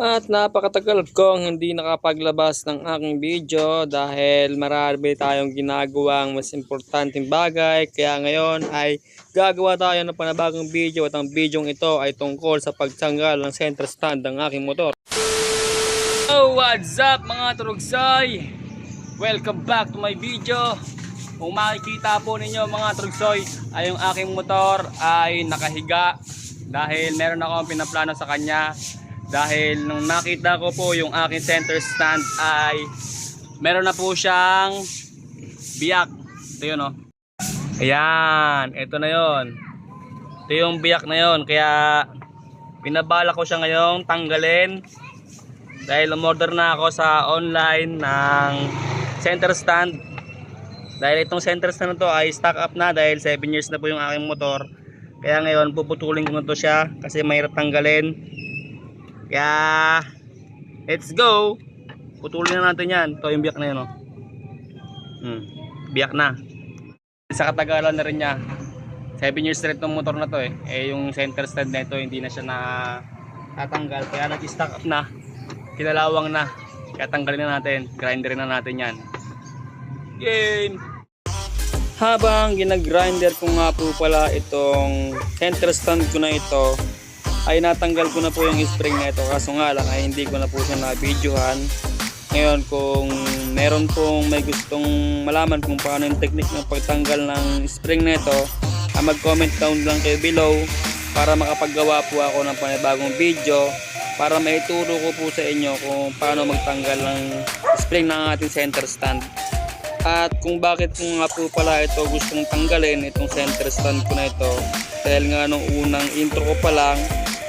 At napakatagal kong hindi nakapaglabas ng aking video dahil marami tayong ginagawang mas importanteng bagay. Kaya ngayon ay gagawa tayo ng panibagong video at ang video ito ay tungkol sa pagtanggal ng center stand ng aking motor. Oh, what's up mga trugsay? Welcome back to my video. Kung makikita po ninyo mga trugsoy ay yung aking motor ay nakahiga dahil meron akong pinaplano sa kanya. Dahil nung nakita ko po yung aking center stand ay meron na po siyang biyak. Ito yun oh. Ayan, ito na yun. Ito yung biyak na yun. Kaya pinabala ko siya ngayong tanggalin. Dahil umorder na ako sa online ng center stand. Dahil itong center stand na to ay stock up na dahil 7 years na po yung aking motor. Kaya ngayon puputulin ko na to siya kasi mahirap tanggalin. Kaya let's go. Putulin na natin yan. Ito yung biyak na yun oh. Biyak na. Sa katagalan na rin niya 7 years na rin itong motor na to eh. Yung center stand na ito hindi na siya tatanggal. Kaya nag-stock up na. Kinalawang na. Kaya tanggalin na natin. Grinderin na natin yan. Game. Habang ginagrinder ko nga po pala itong center stand ko na ito, ay natanggal ko na po yung spring na ito. Kaso nga lang ay hindi ko na po siya na-videohan. Ngayon kung meron pong may gustong malaman kung paano yung technique ng pagtanggal ng spring na ito, mag-comment down lang kayo below para makapaggawa po ako ng panibagong video para maituro ko po sa inyo kung paano magtanggal ng spring ng ating center stand. At kung bakit ko nga po pala ito gustong tanggalin itong center stand ko na ito, dahil nga nung unang intro ko pa lang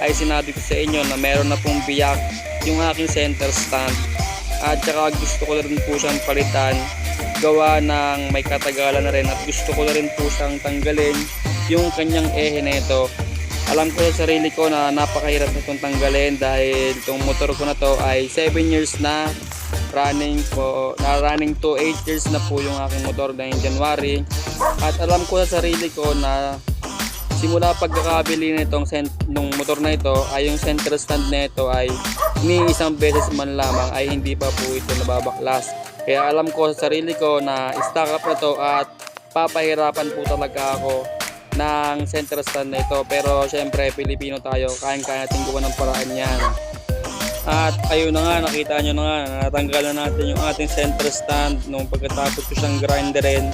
ay sinabi ko sa inyo na meron na pong biyak yung aking center stand. At saka gusto ko na rin po siyang palitan gawa ng may katagalan na rin at gusto ko na rin po siyang tanggalin yung kanyang ehe na ito. Alam ko sa sarili ko na napakahirap na itong tanggalin dahil itong motor ko na to ay 7 years na running po, na running to 8 years na po yung aking motor ngayong January. At alam ko sa sarili ko na simula pagkakabili nitong nung motor na ito ay yung center stand na ito ay ni isang beses man lamang ay hindi pa po ito nababaklas. Kaya alam ko sa sarili ko na stock up na to at papahirapan po talaga ako ng center stand na ito. Pero syempre Pilipino tayo, kayang-kaya natin gawa ng paraan yan. At ayun na nga, nakita nyo na nga, natanggal na natin yung ating center stand nung pagkatapos ko siyang grinderin.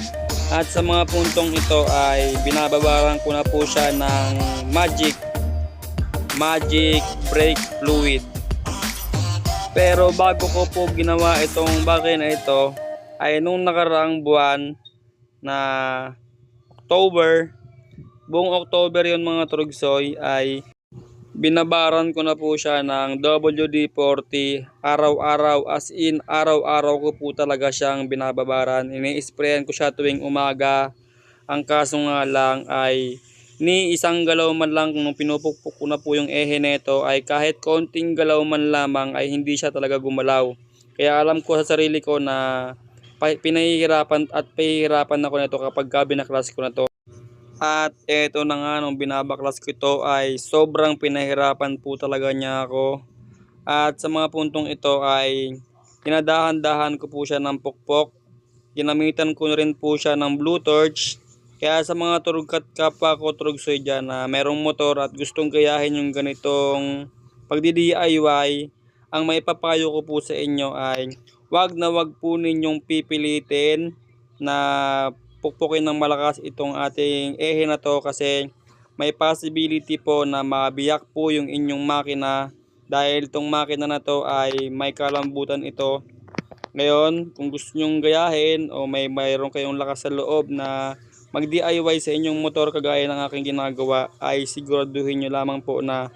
At sa mga puntong ito ay binababaran ko na po siya ng magic brake fluid. Pero bago ko po ginawa itong bagay na ito ay nung nakaraang buwan na buong October yun mga trugsoy, ay binabaran ko na po siya ng WD-40 araw-araw, as in araw-araw ko po talaga siyang binababaran. Ini-sprayan ko siya tuwing umaga. Ang kaso nga lang ay ni isang galaw man lang nung pinupukpuk ko na po yung ehe nito ay kahit konting galaw man lamang ay hindi siya talaga gumalaw. Kaya alam ko sa sarili ko na pinahihirapan ako nito kapag binaklas ko na to. At eto na nga, nung binabaklas ko ito ay sobrang pinahirapan po talaga niya ako. At sa mga puntong ito ay kinadahan-dahan ko po siya ng pukpok. Ginamitan ko rin po siya ng blue torch. Kaya sa mga turugkat kapwa ko trugsoy dyan na merong motor at gustong gayahin yung ganitong pagdi-DIY, ang maipapayo ko po sa inyo ay wag na wag po ninyong pipilitin na pukpukin ng malakas itong ating ehe na to kasi may possibility po na mabiyak po yung inyong makina dahil itong makina na to ay may kalambutan ito. Ngayon kung gusto nyong gayahin o mayroon kayong lakas sa loob na mag DIY sa inyong motor kagaya ng aking ginagawa, ay siguraduhin nyo lamang po na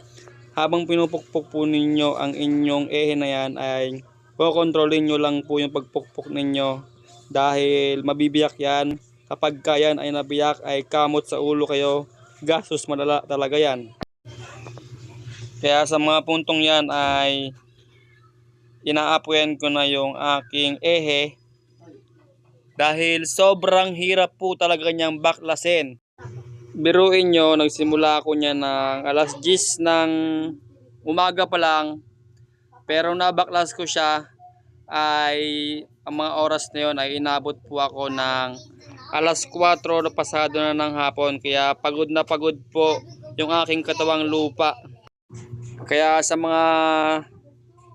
habang pinupukpok po ninyo ang inyong ehe na yan ay kukontrolin nyo lang po yung pagpukpok ninyo dahil mabibiyak yan. Kapag yan ay nabiyak ay kamot sa ulo kayo, gastos malala talaga yan. Kaya sa mga puntong yan ay inaapuyan ko na yung aking ehe dahil sobrang hirap po talaga niyang baklasin. Biruin nyo, nagsimula ako niya ng alas 10 ng umaga pa lang Pero nabaklas ko siya ay ang mga oras na yon ay inabot po ako ng alas 4 na pasado na ng hapon. Kaya pagod na pagod po yung aking katawang lupa. Kaya sa mga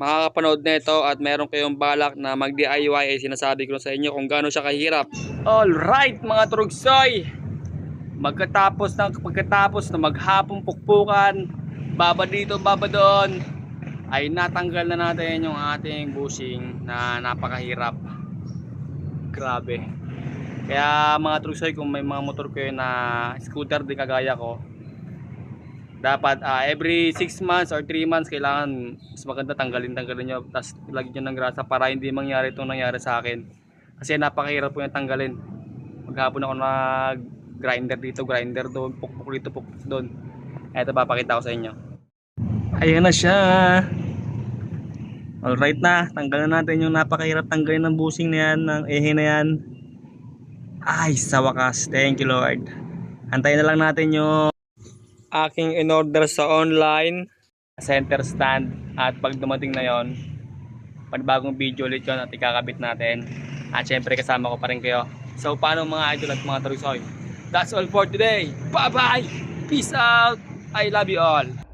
makakapanood nito at meron kayong balak na mag DIY ay sinasabi ko sa inyo kung gaano siya kahirap. Alright mga trugsoy, pagkatapos na maghapong pukpukan, baba dito baba doon, ay natanggal na natin yung ating bushing na napakahirap. Grabe. Kaya mga trugsoy, kung may mga motor kayo na scooter din kagaya ko, dapat every 6 months or 3 months kailangan mas maganda tanggalin nyo, tapos lagyan nyo ng grasa para hindi mangyari itong nangyari sa akin. Kasi napakahirap po yung tanggalin. Maghapon ako nag grinder dito, grinder doon, pukpuk dito, pukpuk doon. Ito papakita ko sa inyo. Ayan na siya. Alright na, tanggalan natin yung napakahirap tanggalin ng bushing na yan, ng ehe na yan. Ay, sa wakas, thank you Lord. Antayin na lang natin yung aking in-order sa online center stand, at pag dumating na yon, panibagong video ulit yun at ikakabit natin. At syempre kasama ko pa rin kayo. So paano mga idol at mga trugsoy? That's all for today. Bye bye! Peace out! I love you all!